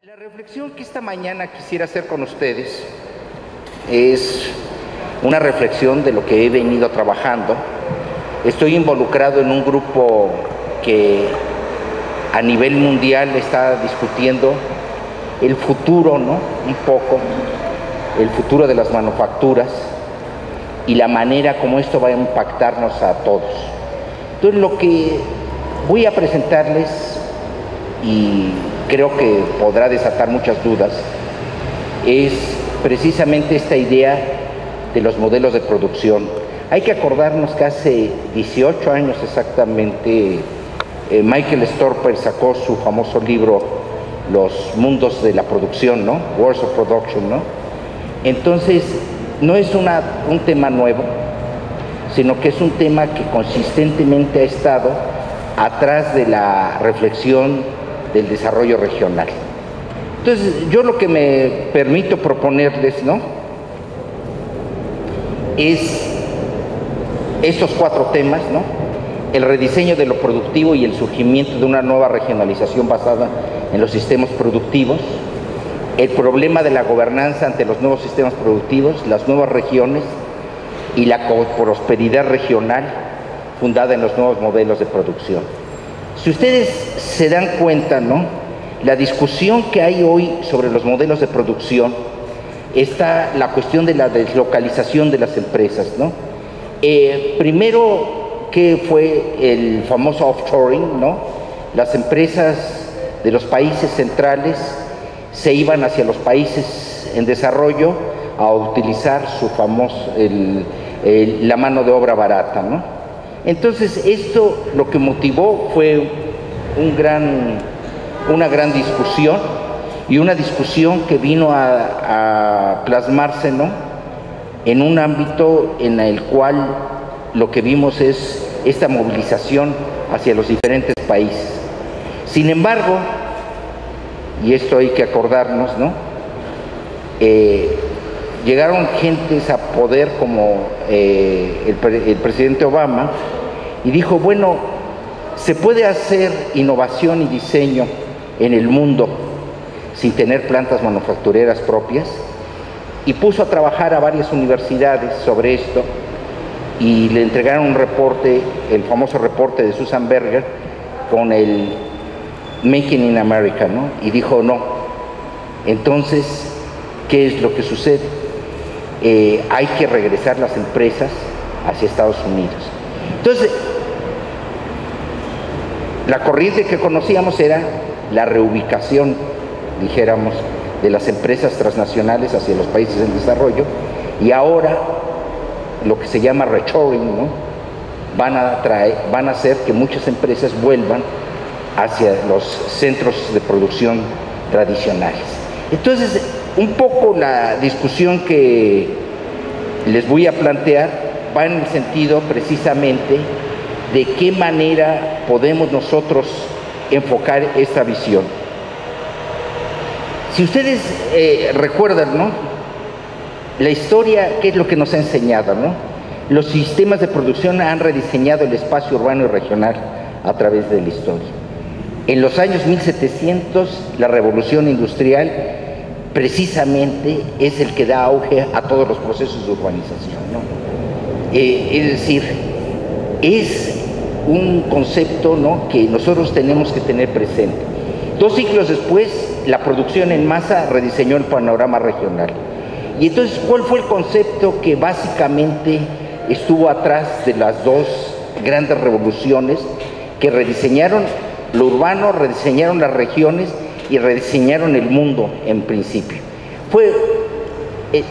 La reflexión que esta mañana quisiera hacer con ustedes es una reflexión de lo que he venido trabajando. Estoy involucrado en un grupo que a nivel mundial está discutiendo el futuro, ¿no? Un poco, el futuro de las manufacturas y la manera como esto va a impactarnos a todos. Entonces, lo que voy a presentarles, y creo que podrá desatar muchas dudas, es precisamente esta idea de los modelos de producción. Hay que acordarnos que hace 18 años exactamente, Michael Storper sacó su famoso libro Los mundos de la producción, ¿no? Worlds of Production, ¿no? Entonces, no es un tema nuevo, sino que es un tema que consistentemente ha estado atrás de la reflexión del desarrollo regional. Entonces, yo lo que me permito proponerles, ¿no?, es estos 4 temas, ¿no? El rediseño de lo productivo y el surgimiento de una nueva regionalización basada en los sistemas productivos, el problema de la gobernanza ante los nuevos sistemas productivos, las nuevas regiones y la prosperidad regional fundada en los nuevos modelos de producción. Si ustedes se dan cuenta, ¿no?, la discusión que hay hoy sobre los modelos de producción, está la cuestión de la deslocalización de las empresas, ¿no? Primero, ¿qué fue el famoso offshoring, ¿no? Las empresas de los países centrales se iban hacia los países en desarrollo a utilizar su famoso, la mano de obra barata, ¿no? Entonces, esto lo que motivó fue una gran discusión, y una discusión que vino a plasmarse, ¿no?, en un ámbito en el cual lo que vimos es esta movilización hacia los diferentes países. Sin embargo, y esto hay que acordarnos, ¿no?, llegaron gentes a poder como el presidente Obama, y dijo, bueno, se puede hacer innovación y diseño en el mundo sin tener plantas manufactureras propias, y puso a trabajar a varias universidades sobre esto, y le entregaron un reporte, el famoso reporte de Susan Berger, con el Making in America, ¿no? Y dijo, no. Entonces, ¿qué es lo que sucede? Hay que regresar las empresas hacia Estados Unidos. Entonces, la corriente que conocíamos era la reubicación, dijéramos, de las empresas transnacionales hacia los países en desarrollo, y ahora lo que se llama reshoring, ¿no?, van a hacer que muchas empresas vuelvan hacia los centros de producción tradicionales. Entonces, un poco la discusión que les voy a plantear va en el sentido precisamente de qué manera podemos nosotros enfocar esta visión. Si ustedes recuerdan, ¿no?, la historia, ¿qué es lo que nos ha enseñado, no? Los sistemas de producción han rediseñado el espacio urbano y regional a través de la historia. En los años 1700, la revolución industrial precisamente es el que da auge a todos los procesos de urbanización, ¿no? Es decir, es un concepto, ¿no?, que nosotros tenemos que tener presente. 2 siglos después, la producción en masa rediseñó el panorama regional. Y entonces, ¿cuál fue el concepto que básicamente estuvo atrás de las 2 grandes revoluciones que rediseñaron lo urbano, rediseñaron las regiones y rediseñaron el mundo en principio? Fue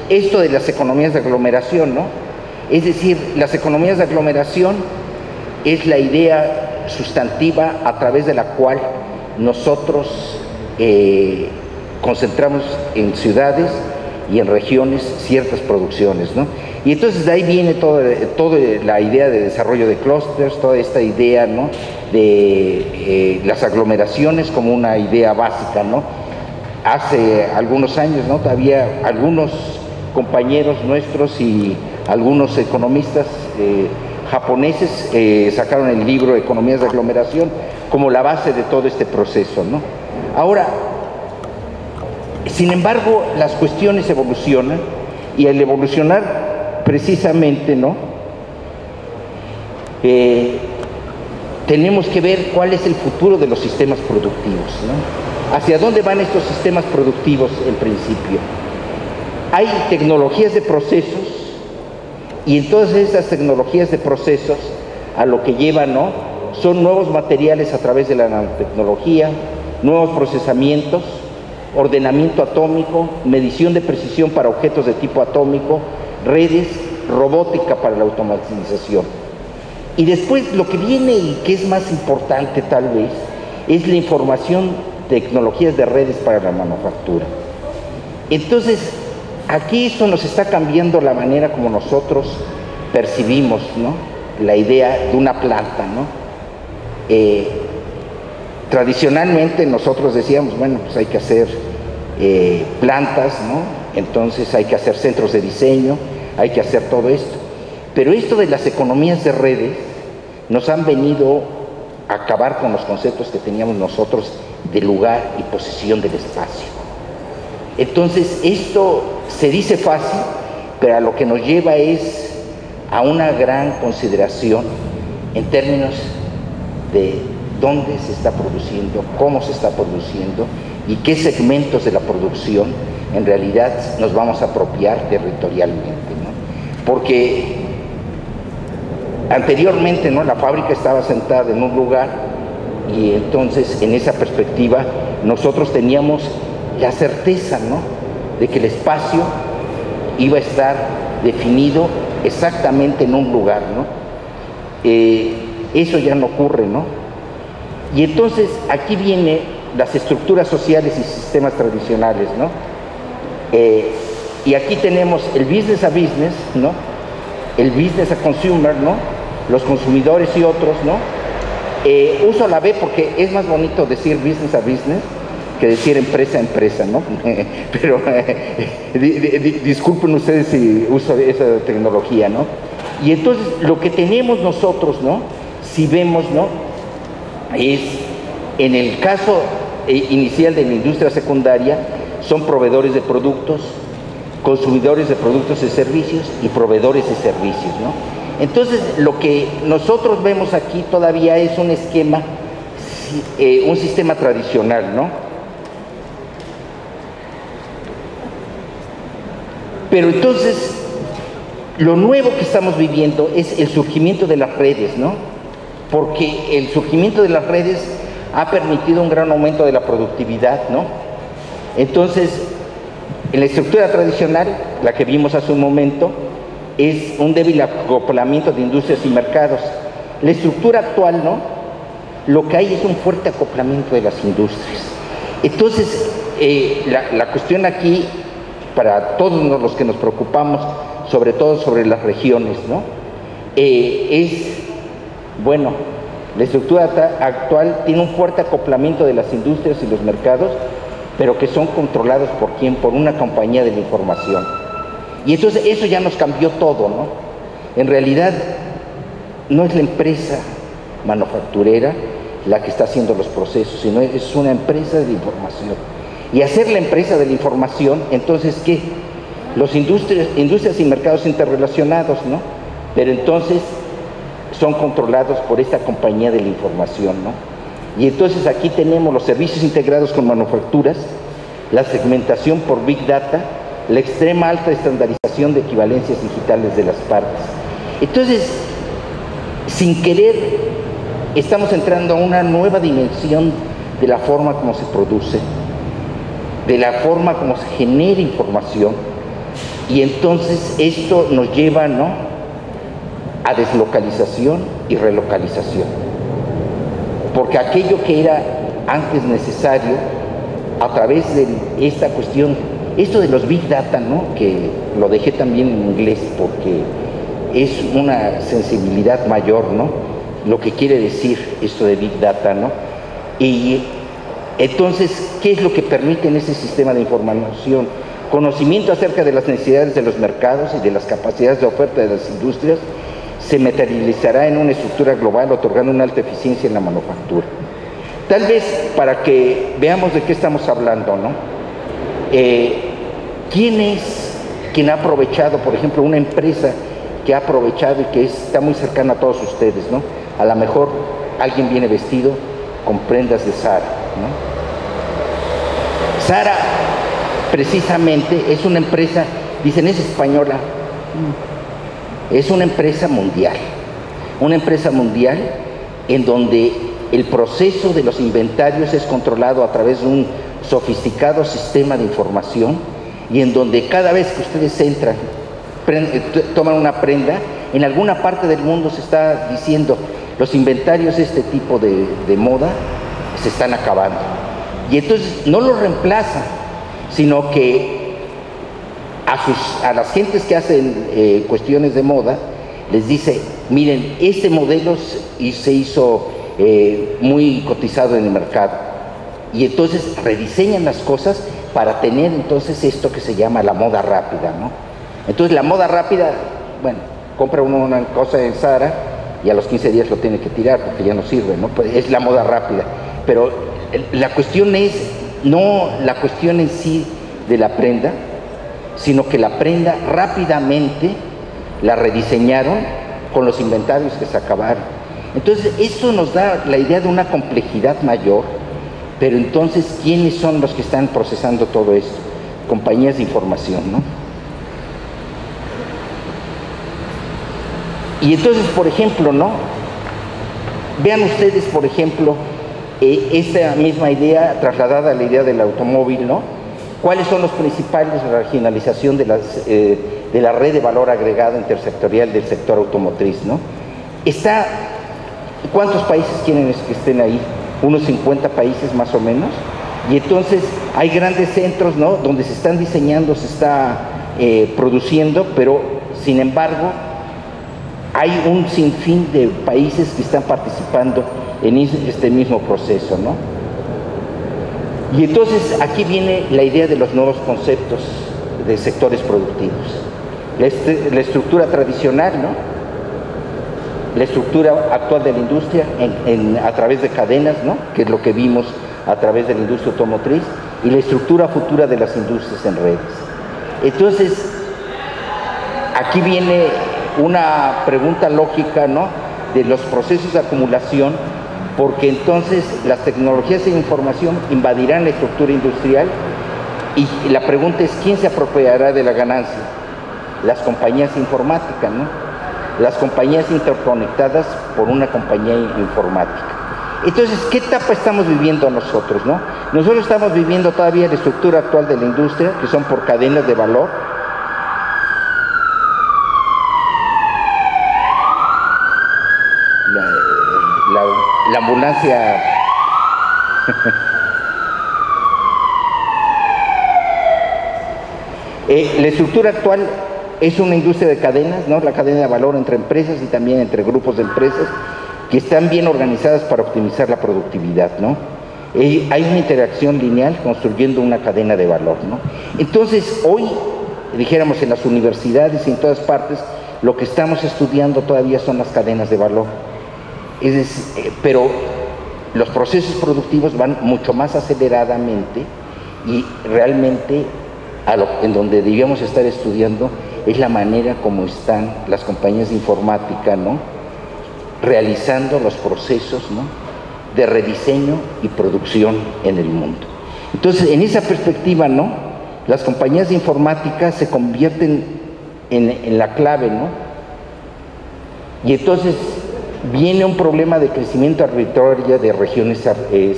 esto de las economías de aglomeración, ¿no? Es decir, las economías de aglomeración es la idea sustantiva a través de la cual nosotros concentramos en ciudades y en regiones ciertas producciones, ¿no? Y entonces de ahí viene toda la idea de desarrollo de clústeres, toda esta idea, ¿no?, de las aglomeraciones como una idea básica, ¿no? Hace algunos años, ¿no?, todavía algunos compañeros nuestros y algunos economistas japoneses sacaron el libro Economías de Aglomeración como la base de todo este proceso, ¿no? Ahora, Sin embargo, las cuestiones evolucionan y al evolucionar precisamente, ¿no? Tenemos que ver cuál es el futuro de los sistemas productivos, ¿no? ¿Hacia dónde van estos sistemas productivos en principio? Hay tecnologías de procesos y en todas estas tecnologías de procesos a lo que llevan, ¿no? Son nuevos materiales a través de la nanotecnología, nuevos procesamientos, ordenamiento atómico, medición de precisión para objetos de tipo atómico, redes, robótica para la automatización. Y después lo que viene y que es más importante tal vez es la información, tecnologías de redes para la manufactura. Entonces, aquí esto nos está cambiando la manera como nosotros percibimos, ¿no? La idea de una planta, ¿no? Tradicionalmente nosotros decíamos, bueno, pues hay que hacer plantas, ¿no? Entonces hay que hacer centros de diseño, hay que hacer todo esto. Pero esto de las economías de redes nos han venido a acabar con los conceptos que teníamos nosotros de lugar y posesión del espacio. Entonces esto se dice fácil, pero a lo que nos lleva es a una gran consideración en términos de dónde se está produciendo, cómo se está produciendo y qué segmentos de la producción en realidad nos vamos a apropiar territorialmente, ¿no? Porque anteriormente, ¿no? La fábrica estaba sentada en un lugar y entonces en esa perspectiva nosotros teníamos la certeza, ¿no? De que el espacio iba a estar definido exactamente en un lugar, ¿no? Eso ya no ocurre, ¿no? Y entonces aquí vienen las estructuras sociales y sistemas tradicionales, ¿no? Y aquí tenemos el business a business, ¿no? El business a consumer, ¿no? Los consumidores y otros, ¿no? Uso la B porque es más bonito decir business a business que decir empresa a empresa, ¿no? Pero disculpen ustedes si uso esa tecnología, ¿no? Y entonces lo que tenemos nosotros, ¿no? Si vemos, ¿no? Es, en el caso inicial de la industria secundaria, son proveedores de productos, consumidores de productos y servicios y proveedores de servicios, ¿no? Entonces, lo que nosotros vemos aquí todavía es un esquema, un sistema tradicional, ¿no? Pero entonces, lo nuevo que estamos viviendo es el surgimiento de las redes, ¿no? Porque el surgimiento de las redes ha permitido un gran aumento de la productividad, ¿no? Entonces, en la estructura tradicional, la que vimos hace un momento, es un débil acoplamiento de industrias y mercados. La estructura actual, ¿no? Lo que hay es un fuerte acoplamiento de las industrias. Entonces, la cuestión aquí, para todos los que nos preocupamos, sobre todo sobre las regiones, ¿no? Bueno, la estructura actual tiene un fuerte acoplamiento de las industrias y los mercados, pero que son controlados ¿por quién? Por una compañía de la información. Y entonces eso ya nos cambió todo, ¿no? En realidad no es la empresa manufacturera la que está haciendo los procesos, sino es una empresa de la información. Y hacer la empresa de la información, entonces, ¿qué? Los industrias y mercados interrelacionados, ¿no? Pero entonces son controlados por esta compañía de la información, ¿no? Y entonces aquí tenemos los servicios integrados con manufacturas, la segmentación por Big Data, la extrema alta estandarización de equivalencias digitales de las partes. Entonces, sin querer, estamos entrando a una nueva dimensión de la forma como se produce, de la forma como se genera información, y entonces esto nos lleva, ¿no?, a deslocalización y relocalización. Porque aquello que era antes necesario, a través de esta cuestión, esto de los Big Data, ¿no?, que lo dejé también en inglés porque es una sensibilidad mayor, ¿no?, lo que quiere decir esto de Big Data, ¿no? Y entonces, ¿qué es lo que permite en ese sistema de información? Conocimiento acerca de las necesidades de los mercados y de las capacidades de oferta de las industrias se materializará en una estructura global, otorgando una alta eficiencia en la manufactura. Tal vez para que veamos de qué estamos hablando, ¿no? ¿quién es quien ha aprovechado, por ejemplo, una empresa que ha aprovechado y que está muy cercana a todos ustedes, ¿no? A lo mejor alguien viene vestido con prendas de Zara, ¿no? Zara, precisamente, es una empresa, dicen, es española, es una empresa mundial en donde el proceso de los inventarios es controlado a través de un sofisticado sistema de información y en donde cada vez que ustedes entran, toman una prenda, en alguna parte del mundo se está diciendo los inventarios de este tipo de moda se están acabando. Y entonces no lo reemplazan, sino que a las gentes que hacen cuestiones de moda les dice, miren, este modelo se hizo muy cotizado en el mercado. Y entonces rediseñan las cosas para tener entonces esto que se llama la moda rápida, ¿no? Entonces la moda rápida, bueno, compra uno una cosa en Zara y a los 15 días lo tiene que tirar porque ya no sirve, ¿no? Pues es la moda rápida. Pero la cuestión es, no la cuestión en sí de la prenda, sino que la prenda rápidamente la rediseñaron con los inventarios que se acabaron. Entonces esto nos da la idea de una complejidad mayor, pero entonces ¿quiénes son los que están procesando todo esto? Compañías de información, ¿no? Y entonces, por ejemplo, ¿no? Vean ustedes, por ejemplo, esta misma idea trasladada a la idea del automóvil, ¿no? ¿Cuáles son los principales de la regionalización de la red de valor agregado intersectorial del sector automotriz, ¿no? ¿Cuántos países quieren que estén ahí? Unos 50 países más o menos. Y entonces hay grandes centros, ¿no? Donde se están diseñando, se está produciendo, pero sin embargo hay un sinfín de países que están participando en este mismo proceso, ¿no? Y entonces aquí viene la idea de los nuevos conceptos de sectores productivos. La estructura tradicional, ¿no? La estructura actual de la industria a través de cadenas, ¿no? Que es lo que vimos a través de la industria automotriz, y la estructura futura de las industrias en redes. Entonces, aquí viene una pregunta lógica, ¿no? De los procesos de acumulación, porque entonces las tecnologías de información invadirán la estructura industrial y la pregunta es, ¿quién se apropiará de la ganancia? Las compañías informáticas, ¿no? Las compañías interconectadas por una compañía informática. Entonces, ¿qué etapa estamos viviendo nosotros, no? Nosotros estamos viviendo todavía la estructura actual de la industria, que son por cadenas de valor. La ambulancia... la estructura actual es una industria de cadenas, ¿no? La cadena de valor entre empresas y también entre grupos de empresas que están bien organizadas para optimizar la productividad, ¿no? Hay una interacción lineal construyendo una cadena de valor, ¿no? Entonces, hoy, dijéramos, en las universidades y en todas partes, lo que estamos estudiando todavía son las cadenas de valor. Pero los procesos productivos van mucho más aceleradamente y realmente en donde debíamos estar estudiando es la manera como están las compañías de informática, ¿no? Realizando los procesos, ¿no? De rediseño y producción en el mundo. Entonces, en esa perspectiva, ¿no? Las compañías de informática se convierten en la clave, ¿no? Y entonces viene un problema de crecimiento arbitrario de regiones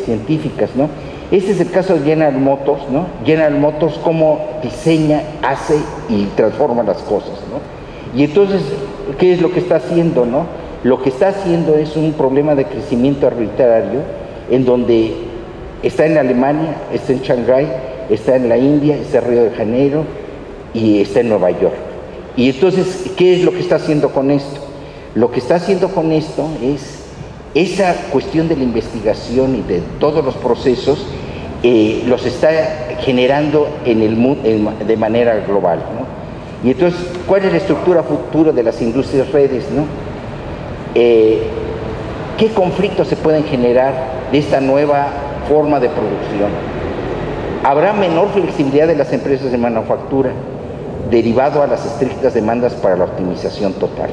científicas, ¿no? Este es el caso de General Motors, ¿no? General Motors cómo diseña, hace y transforma las cosas, ¿no? Y entonces, ¿qué es lo que está haciendo, no? Lo que está haciendo es un problema de crecimiento arbitrario en donde está en Alemania, está en Shanghái, está en la India, está en Río de Janeiro y está en Nueva York. Y entonces, ¿qué es lo que está haciendo con esto? Lo que está haciendo con esto es esa cuestión de la investigación y de todos los procesos, los está generando en el mundo de manera global, ¿no? Y entonces, ¿cuál es la estructura futura de las industrias redes, ¿no? ¿Qué conflictos se pueden generar de esta nueva forma de producción? Habrá menor flexibilidad de las empresas de manufactura, derivado a las estrictas demandas para la optimización total.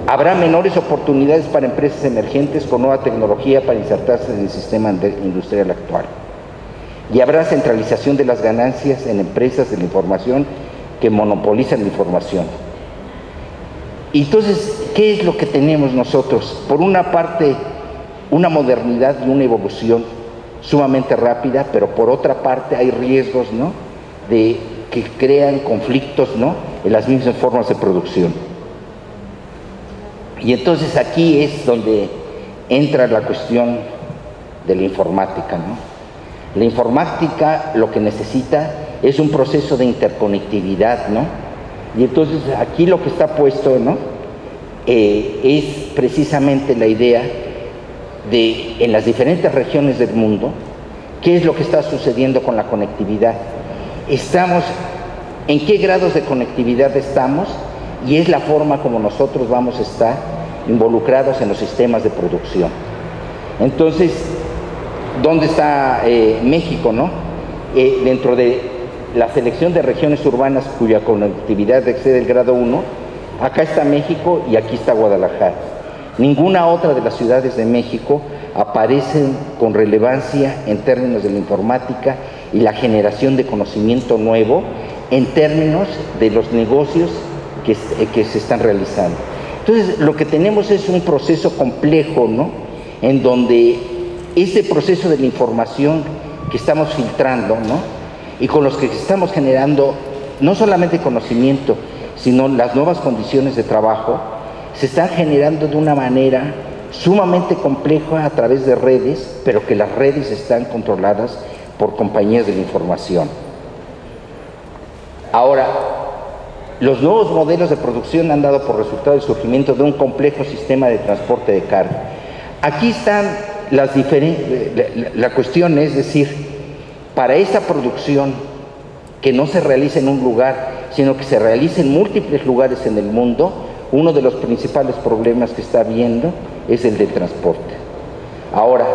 Habrá menores oportunidades para empresas emergentes con nueva tecnología para insertarse en el sistema industrial actual. Y habrá centralización de las ganancias en empresas de la información que monopolizan la información. Y entonces, ¿qué es lo que tenemos nosotros? Por una parte, una modernidad y una evolución sumamente rápida, pero por otra parte hay riesgos, ¿no?, de que crean conflictos, ¿no?, en las mismas formas de producción. Y entonces aquí es donde entra la cuestión de la informática, ¿no? La informática lo que necesita es un proceso de interconectividad, ¿no? Y entonces aquí lo que está puesto, ¿no?, es precisamente la idea de, en las diferentes regiones del mundo, qué es lo que está sucediendo con la conectividad. Estamos, en qué grados de conectividad estamos, y es la forma como nosotros vamos a estar involucrados en los sistemas de producción. Entonces, ¿dónde está México, no? Dentro de la selección de regiones urbanas cuya conectividad excede el grado 1, acá está México y aquí está Guadalajara. Ninguna otra de las ciudades de México aparecen con relevancia en términos de la informática y la generación de conocimiento nuevo en términos de los negocios que se están realizando. Entonces, lo que tenemos es un proceso complejo, ¿no?, en donde ese proceso de la información que estamos filtrando, ¿no?, y con los que estamos generando no solamente conocimiento, sino las nuevas condiciones de trabajo, se están generando de una manera sumamente compleja a través de redes, pero que las redes están controladas por compañías de la información. Ahora, los nuevos modelos de producción han dado por resultado el surgimiento de un complejo sistema de transporte de carga. Aquí están las diferentes, la cuestión es decir, para esa producción que no se realiza en un lugar, sino que se realiza en múltiples lugares en el mundo, uno de los principales problemas que está habiendo es el del transporte. Ahora,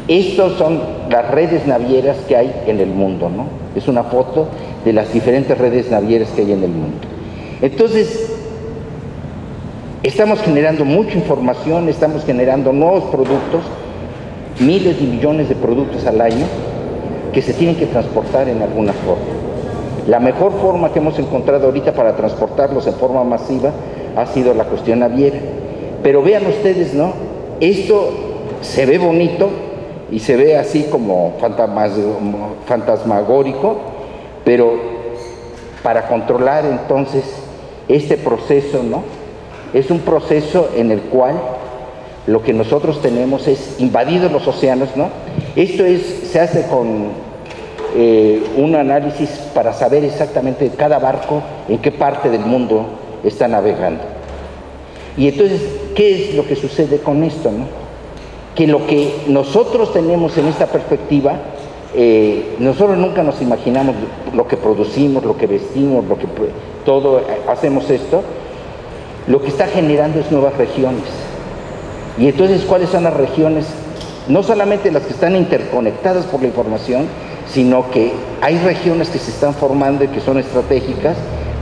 estos son las redes navieras que hay en el mundo, ¿no? Es una foto de las diferentes redes navieras que hay en el mundo. Entonces, estamos generando mucha información, estamos generando nuevos productos, miles de millones de productos al año que se tienen que transportar en alguna forma. La mejor forma que hemos encontrado ahorita para transportarlos en forma masiva ha sido la cuestión naviera. Pero vean ustedes, ¿no? Esto se ve bonito y se ve así como fantasmagórico, pero para controlar entonces este proceso, ¿no?, es un proceso en el cual lo que nosotros tenemos es invadidos los océanos, ¿no? Esto se hace con un análisis para saber exactamente cada barco en qué parte del mundo está navegando. Y entonces, ¿qué es lo que sucede con esto, no? Que lo que nosotros tenemos en esta perspectiva, nosotros nunca nos imaginamos lo que producimos, lo que vestimos, lo que todo hacemos esto, lo que está generando es nuevas regiones. Y entonces, ¿cuáles son las regiones? No solamente las que están interconectadas por la información, sino que hay regiones que se están formando y que son estratégicas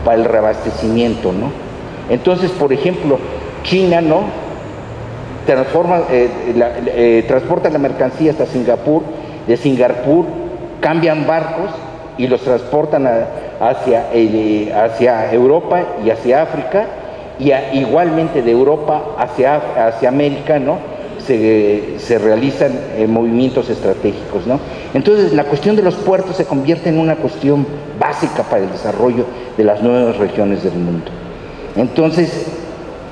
para el reabastecimiento, ¿no? Entonces, por ejemplo, China, ¿no?, transporta la mercancía hasta Singapur, de Singapur cambian barcos y los transportan hacia Europa y hacia África, y igualmente de Europa hacia América, ¿no?, se realizan movimientos estratégicos, ¿no? Entonces, la cuestión de los puertos se convierte en una cuestión básica para el desarrollo de las nuevas regiones del mundo. Entonces,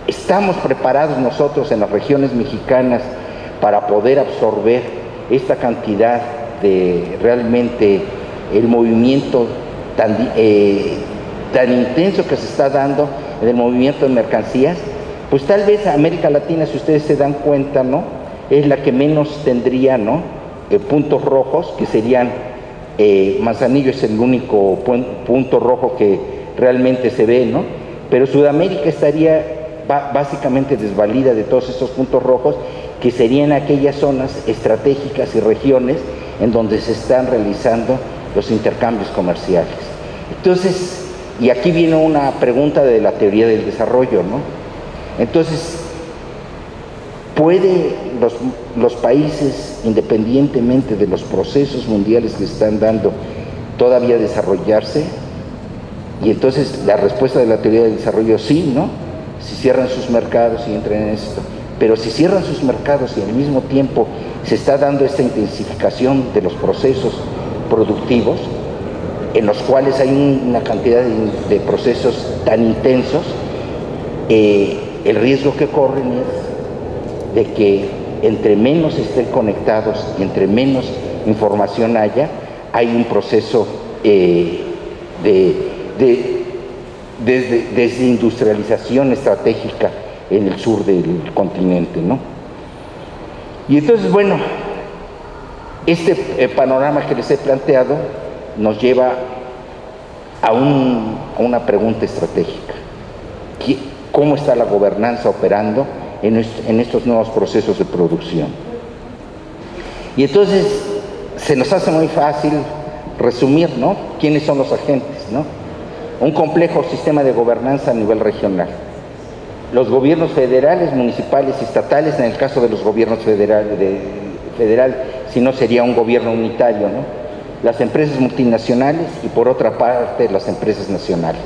estamos preparados nosotros en las regiones mexicanas para poder absorber esta cantidad de realmente el movimiento tan intenso que se está dando en el movimiento de mercancías. Pues tal vez América Latina, si ustedes se dan cuenta, ¿no?, es la que menos tendría, ¿no?, puntos rojos, que serían, Manzanillo es el único punto rojo que realmente se ve, ¿no? Pero Sudamérica estaría básicamente desvalida de todos estos puntos rojos, que serían aquellas zonas estratégicas y regiones en donde se están realizando los intercambios comerciales. Entonces, y aquí viene una pregunta de la teoría del desarrollo, ¿no? Entonces, ¿puede los países, independientemente de los procesos mundiales que están dando, todavía desarrollarse? Y entonces la respuesta de la teoría del desarrollo, sí, ¿no? Si cierran sus mercados y entran en esto. Pero si cierran sus mercados y al mismo tiempo se está dando esta intensificación de los procesos productivos, en los cuales hay una cantidad de procesos tan intensos, el riesgo que corren es de que entre menos estén conectados y entre menos información haya, hay un proceso de desindustrialización estratégica en el sur del continente, ¿no? Y entonces, bueno, este panorama que les he planteado nos lleva a una pregunta estratégica. ¿Cómo está la gobernanza operando en estos nuevos procesos de producción? Y entonces se nos hace muy fácil resumir, ¿no? ¿Quiénes son los agentes, no? Un complejo sistema de gobernanza a nivel regional. Los gobiernos federales, municipales y estatales, en el caso de los gobiernos federal, si no sería un gobierno unitario, ¿no? Las empresas multinacionales y por otra parte las empresas nacionales.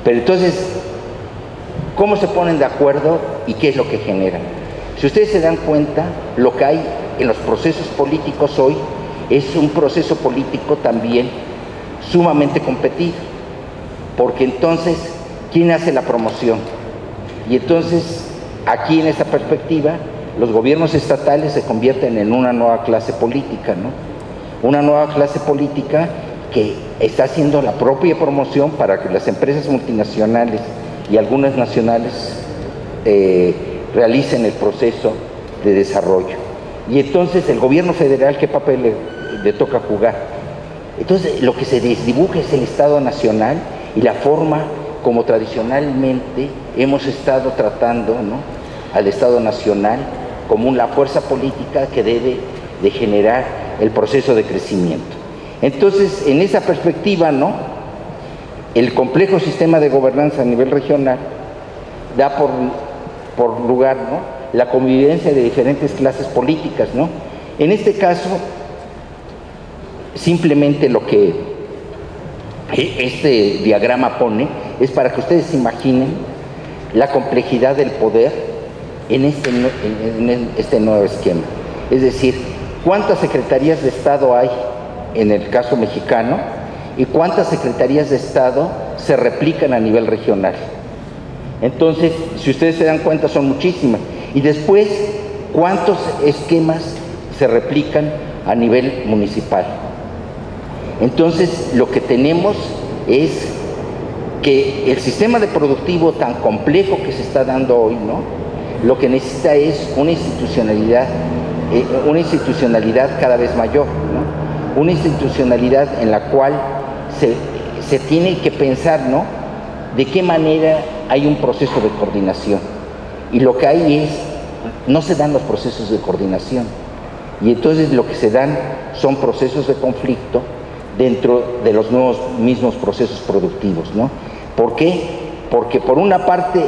Pero entonces, ¿cómo se ponen de acuerdo y qué es lo que generan? Si ustedes se dan cuenta, lo que hay en los procesos políticos hoy es un proceso político también sumamente competido, porque entonces, ¿quién hace la promoción? Y entonces, aquí en esta perspectiva, los gobiernos estatales se convierten en una nueva clase política, ¿no? Una nueva clase política que está haciendo la propia promoción para que las empresas multinacionales y algunas nacionales realicen el proceso de desarrollo. Y entonces, el gobierno federal, ¿qué papel le toca jugar? Entonces, lo que se desdibuja es el Estado nacional y la forma como tradicionalmente hemos estado tratando, ¿no?, al Estado nacional como la fuerza política que debe de generar el proceso de crecimiento. Entonces, en esa perspectiva, ¿no?, el complejo sistema de gobernanza a nivel regional da por lugar, ¿no?, la convivencia de diferentes clases políticas, ¿no? En este caso, simplemente lo que este diagrama pone es para que ustedes se imaginen la complejidad del poder en este nuevo esquema. Es decir, ¿cuántas secretarías de Estado hay en el caso mexicano y cuántas secretarías de Estado se replican a nivel regional? Entonces, si ustedes se dan cuenta, son muchísimas. Y después, ¿cuántos esquemas se replican a nivel municipal? Entonces, lo que tenemos es que el sistema de productivo tan complejo que se está dando hoy, ¿no?, lo que necesita es una institucionalidad cada vez mayor, ¿no? Una institucionalidad en la cual se tiene que pensar, ¿no?, de qué manera hay un proceso de coordinación. Y lo que hay es, no se dan los procesos de coordinación. Y entonces lo que se dan son procesos de conflicto dentro de los nuevos mismos procesos productivos, ¿no? ¿Por qué? Porque por una parte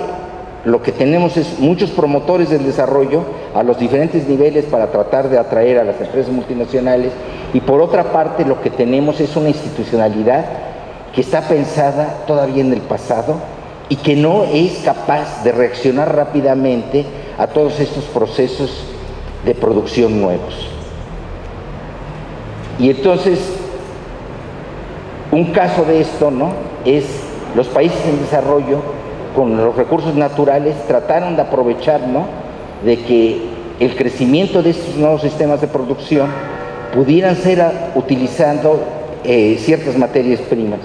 lo que tenemos es muchos promotores del desarrollo a los diferentes niveles para tratar de atraer a las empresas multinacionales, y por otra parte lo que tenemos es una institucionalidad que está pensada todavía en el pasado y que no es capaz de reaccionar rápidamente a todos estos procesos de producción nuevos. Y entonces, un caso de esto, ¿no?, es los países en desarrollo, con los recursos naturales, trataron de aprovechar, ¿no?, de que el crecimiento de estos nuevos sistemas de producción pudieran ser utilizando ciertas materias primas.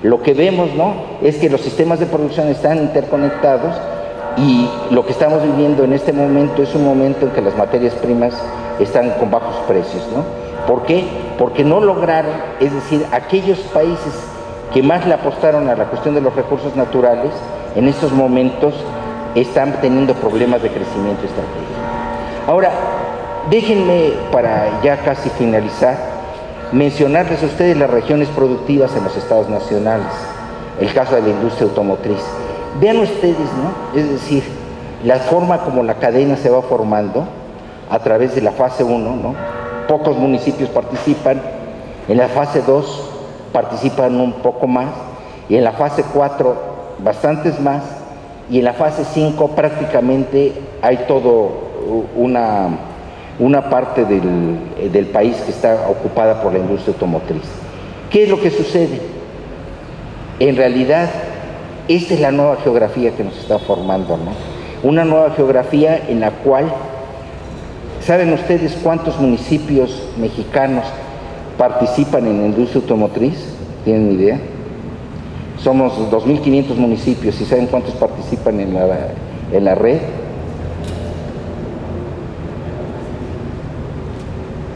Lo que vemos, ¿no?, es que los sistemas de producción están interconectados y lo que estamos viviendo en este momento es un momento en que las materias primas están con bajos precios, ¿no? ¿Por qué? Porque no lograron, es decir, aquellos países que más le apostaron a la cuestión de los recursos naturales, en estos momentos están teniendo problemas de crecimiento estratégico. Ahora, déjenme, para ya casi finalizar, mencionarles a ustedes las regiones productivas en los estados nacionales, el caso de la industria automotriz. Vean ustedes, ¿no? Es decir, la forma como la cadena se va formando a través de la fase 1, ¿no? Pocos municipios participan, en la fase 2 participan un poco más, y en la fase 4 bastantes más, y en la fase 5 prácticamente hay todo una parte del país que está ocupada por la industria automotriz. ¿Qué es lo que sucede? En realidad, esta es la nueva geografía que nos está formando, ¿no? Una nueva geografía en la cual, ¿saben ustedes cuántos municipios mexicanos participan en la industria automotriz? ¿Tienen idea? Somos 2.500 municipios, ¿y saben cuántos participan en la red?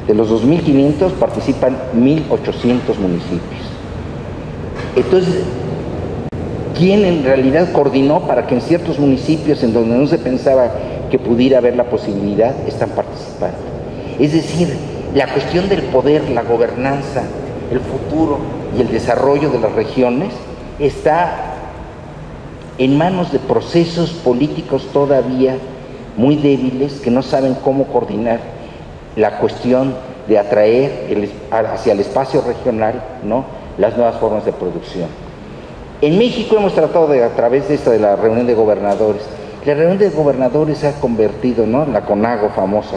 De los 2.500 participan 1.800 municipios. Entonces, ¿quién en realidad coordinó para que en ciertos municipios en donde no se pensaba que pudiera haber la posibilidad, están participando? Es decir, la cuestión del poder, la gobernanza, el futuro y el desarrollo de las regiones está en manos de procesos políticos todavía muy débiles que no saben cómo coordinar la cuestión de atraer hacia el espacio regional, ¿no?, las nuevas formas de producción. En México hemos tratado de, a través de esta de la reunión de gobernadores, la reunión de gobernadores se ha convertido, ¿no?, la CONAGO famosa,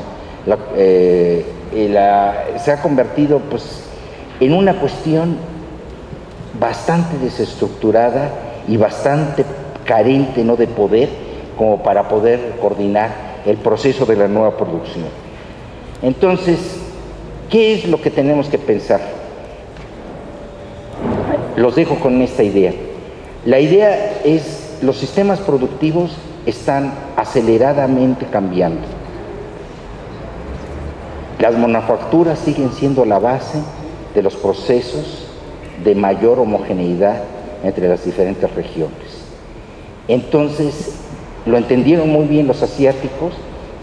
se ha convertido pues en una cuestión bastante desestructurada y bastante carente, ¿no?, de poder, como para poder coordinar el proceso de la nueva producción. Entonces, ¿qué es lo que tenemos que pensar? Los dejo con esta idea. La idea es, los sistemas productivos están aceleradamente cambiando. Las manufacturas siguen siendo la base de los procesos de mayor homogeneidad entre las diferentes regiones. Entonces, lo entendieron muy bien los asiáticos,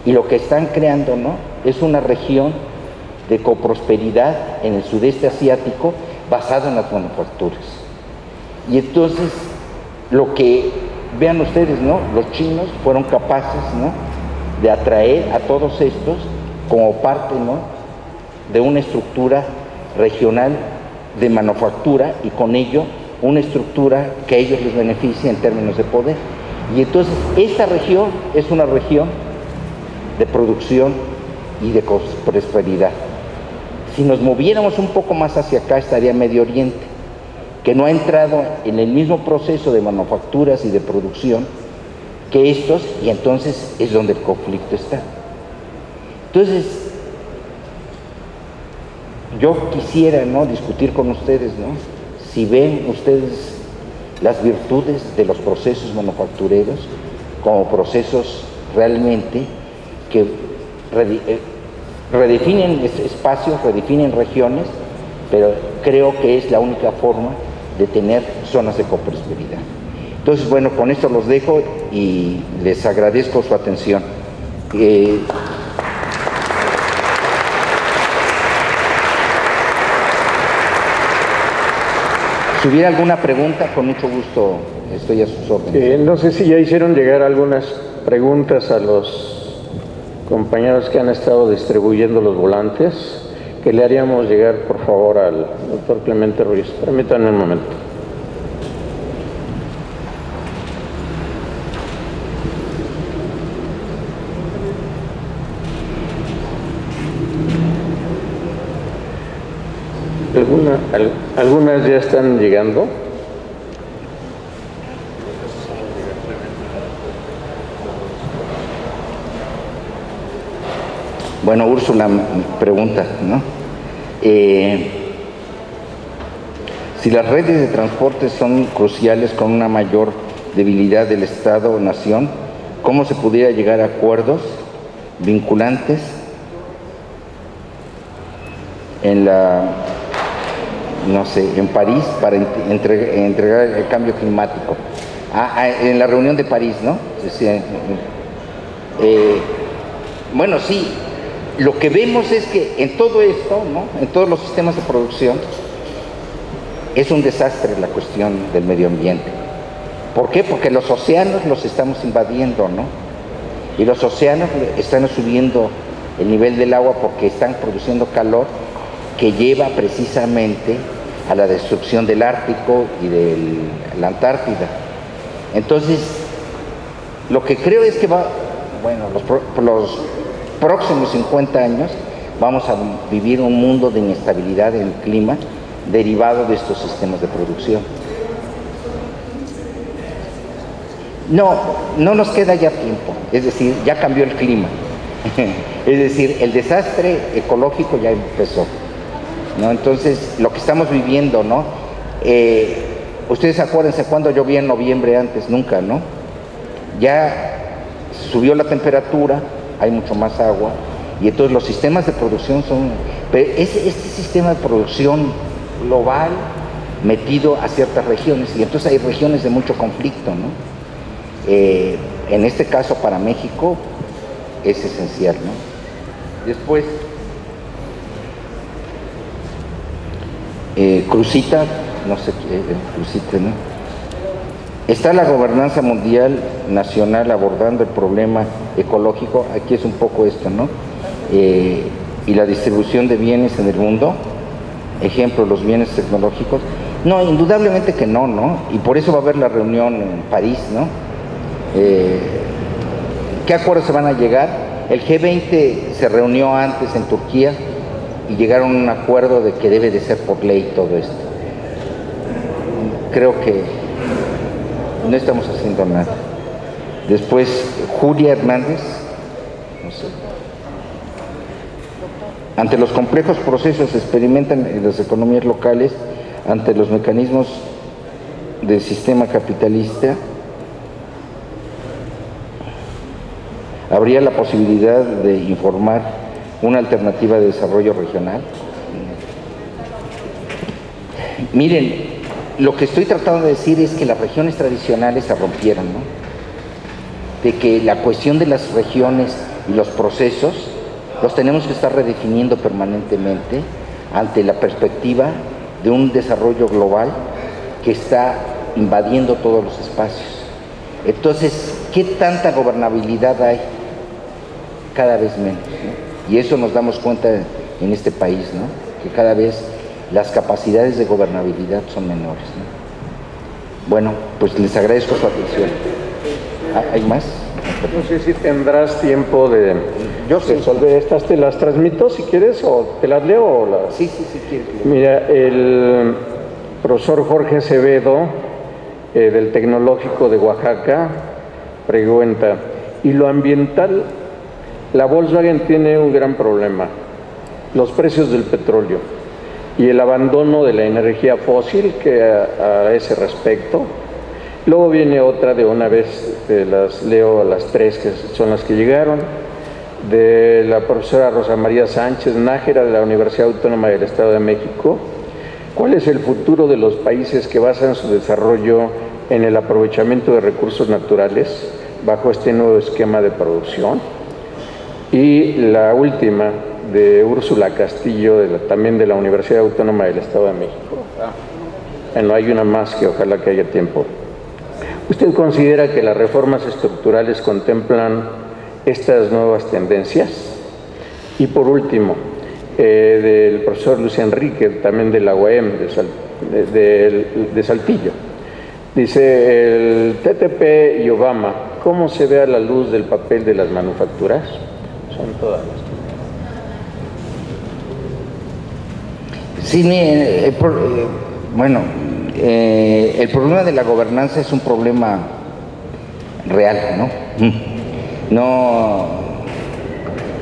y lo que están creando, ¿no?, es una región de coprosperidad en el sudeste asiático basado en las manufacturas. Y entonces, lo que, vean ustedes, ¿no?, los chinos fueron capaces, ¿no?, de atraer a todos estos como parte, ¿no?, de una estructura regional de manufactura, y con ello una estructura que a ellos les beneficia en términos de poder. Y entonces esta región es una región de producción y de prosperidad. Si nos moviéramos un poco más hacia acá, estaría Medio Oriente, que no ha entrado en el mismo proceso de manufacturas y de producción que estos, y entonces es donde el conflicto está. Entonces, yo quisiera, ¿no?, discutir con ustedes, ¿no?, si ven ustedes las virtudes de los procesos manufactureros como procesos realmente que redefinen espacios, redefinen regiones, pero creo que es la única forma de tener zonas de coprosperidad. Entonces, bueno, con esto los dejo y les agradezco su atención. Si hubiera alguna pregunta, con mucho gusto estoy a sus órdenes. No sé si ya hicieron llegar algunas preguntas a los compañeros que han estado distribuyendo los volantes, que le haríamos llegar, por favor, al doctor Clemente Ruiz. Permítanme un momento. Algunas ya están llegando. Bueno, Úrsula pregunta, ¿no? Si las redes de transporte son cruciales con una mayor debilidad del Estado o nación, ¿cómo se pudiera llegar a acuerdos vinculantes en en París para entregar el cambio climático? En la reunión de París, ¿no? Bueno, sí, lo que vemos es que en todo esto, ¿no?, en todos los sistemas de producción, es un desastre la cuestión del medio ambiente. ¿Por qué? Porque los océanos los estamos invadiendo, ¿no? Y los océanos están subiendo el nivel del agua porque están produciendo calor que lleva precisamente a la destrucción del Ártico y de la Antártida. Entonces, lo que creo es que los próximos 50 años vamos a vivir un mundo de inestabilidad en el clima derivado de estos sistemas de producción. No nos queda ya tiempo, es decir, ya cambió el clima. Es decir, el desastre ecológico ya empezó, ¿no? Entonces, lo que estamos viviendo, ¿no? Ustedes acuérdense cuando llovía en noviembre antes, nunca, ¿no? Ya subió la temperatura, hay mucho más agua, y entonces los sistemas de producción son... Pero este sistema de producción global metido a ciertas regiones, y entonces hay regiones de mucho conflicto, ¿no? En este caso para México es esencial, ¿no? Después, Cruzita, no sé qué, Cruzita, ¿no? Está la gobernanza mundial nacional abordando el problema ecológico, aquí es un poco esto, ¿no? Y la distribución de bienes en el mundo, ejemplo, los bienes tecnológicos. No, indudablemente que no, ¿no? Y por eso va a haber la reunión en París, ¿no? ¿Qué acuerdos se van a llegar? El G20 se reunió antes en Turquía y llegaron a un acuerdo de que debe de ser por ley todo esto. Creo que no estamos haciendo nada. Después, Julia Hernández, no sé. Ante los complejos procesos se experimentan en las economías locales, ante los mecanismos del sistema capitalista, ¿habría la posibilidad de informar una alternativa de desarrollo regional? Miren, lo que estoy tratando de decir es que las regiones tradicionales se rompieron, ¿no? De que la cuestión de las regiones y los procesos los tenemos que estar redefiniendo permanentemente ante la perspectiva de un desarrollo global que está invadiendo todos los espacios. Entonces, ¿qué tanta gobernabilidad hay? Cada vez menos, ¿no? Y eso nos damos cuenta en este país, ¿no? Que cada vez las capacidades de gobernabilidad son menores, ¿no? Bueno, pues les agradezco su atención. ¿Hay más? No sé si tendrás tiempo de resolver estas. ¿Te las transmito si quieres o te las leo o las...? Sí, quieres. Mira, el profesor Jorge Acevedo del Tecnológico de Oaxaca pregunta, ¿y lo ambiental? La Volkswagen tiene un gran problema, los precios del petróleo y el abandono de la energía fósil que a ese respecto. Luego viene otra de una vez, las leo las tres que son las que llegaron, de la profesora Rosa María Sánchez Nájera de la Universidad Autónoma del Estado de México. ¿Cuál es el futuro de los países que basan su desarrollo en el aprovechamiento de recursos naturales bajo este nuevo esquema de producción? Y la última, de Úrsula Castillo, también de la Universidad Autónoma del Estado de México. Bueno, hay una más que ojalá que haya tiempo. ¿Usted considera que las reformas estructurales contemplan estas nuevas tendencias? Y por último, del profesor Luis Enrique, también de la UAM de Saltillo. Dice, el TTP y Obama, ¿cómo se ve a la luz del papel de las manufacturas? Son todas las que... Sí, bueno, el problema de la gobernanza es un problema real, ¿no?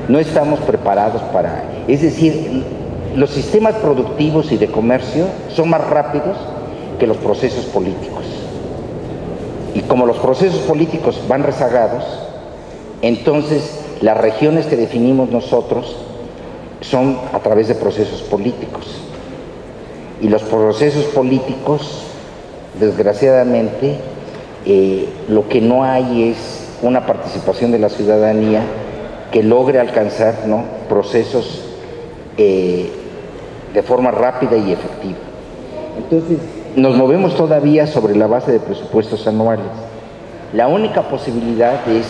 No estamos preparados para... Es decir, los sistemas productivos y de comercio son más rápidos que los procesos políticos. Y como los procesos políticos van rezagados, entonces las regiones que definimos nosotros son a través de procesos políticos. Y los procesos políticos, desgraciadamente, lo que no hay es una participación de la ciudadanía que logre alcanzar, ¿no?, procesos de forma rápida y efectiva. Entonces, nos movemos todavía sobre la base de presupuestos anuales. La única posibilidad es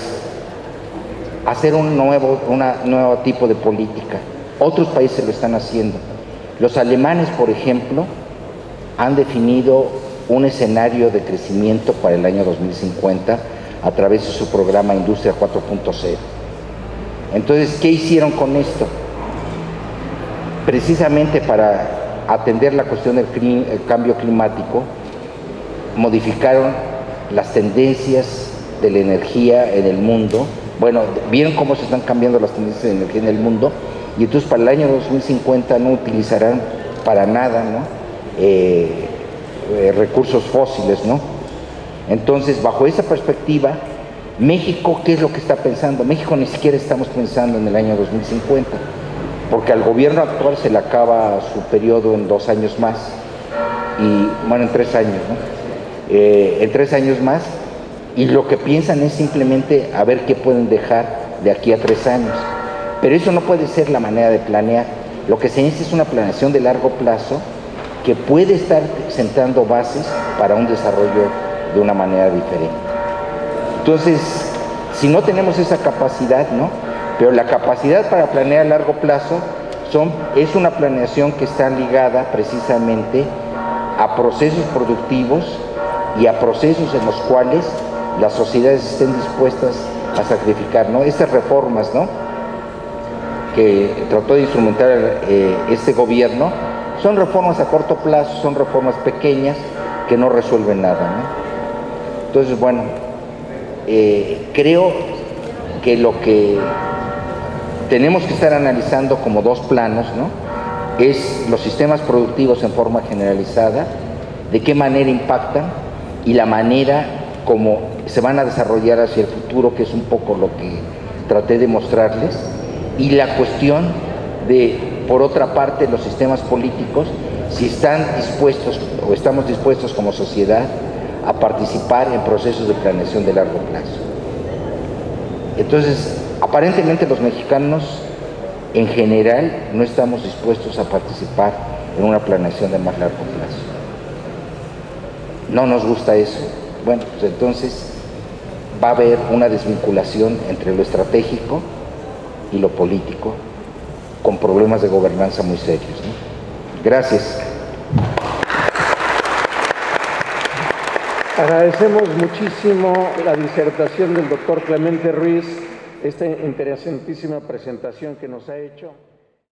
hacer un nuevo tipo de política. Otros países lo están haciendo. Los alemanes, por ejemplo, han definido un escenario de crecimiento para el año 2050 a través de su programa Industria 4.0. Entonces, ¿qué hicieron con esto? Precisamente para atender la cuestión del cambio climático, modificaron las tendencias de la energía en el mundo. Bueno, vieron cómo se están cambiando las tendencias de energía en el mundo, y entonces para el año 2050 no utilizarán para nada, ¿no?, recursos fósiles, ¿no? Entonces, bajo esa perspectiva, México, ¿qué es lo que está pensando? México ni siquiera estamos pensando en el año 2050, porque al gobierno actual se le acaba su periodo en 2 años más, y bueno, en 3 años, ¿no? En 3 años más, y lo que piensan es simplemente a ver qué pueden dejar de aquí a 3 años. Pero eso no puede ser la manera de planear. Lo que se necesita es una planeación de largo plazo que puede estar sentando bases para un desarrollo de una manera diferente. Entonces, si no tenemos esa capacidad, ¿no?, pero la capacidad para planear a largo plazo es una planeación que está ligada precisamente a procesos productivos y a procesos en los cuales las sociedades estén dispuestas a sacrificar, ¿no? Estas reformas, ¿no?, que trató de instrumentar este gobierno, son reformas a corto plazo, son reformas pequeñas que no resuelven nada, ¿no? Entonces, bueno, creo que lo que tenemos que estar analizando como 2 planos, ¿no?, es los sistemas productivos en forma generalizada, de qué manera impactan y la manera como se van a desarrollar hacia el futuro, que es un poco lo que traté de mostrarles, y la cuestión de, por otra parte, los sistemas políticos, si están dispuestos o estamos dispuestos como sociedad a participar en procesos de planeación de largo plazo. Entonces, aparentemente los mexicanos en general no estamos dispuestos a participar en una planeación de más largo plazo. No nos gusta eso. Bueno, pues entonces va a haber una desvinculación entre lo estratégico y lo político, con problemas de gobernanza muy serios, ¿no? Gracias. Agradecemos muchísimo la disertación del doctor Clemente Ruiz, esta interesantísima presentación que nos ha hecho.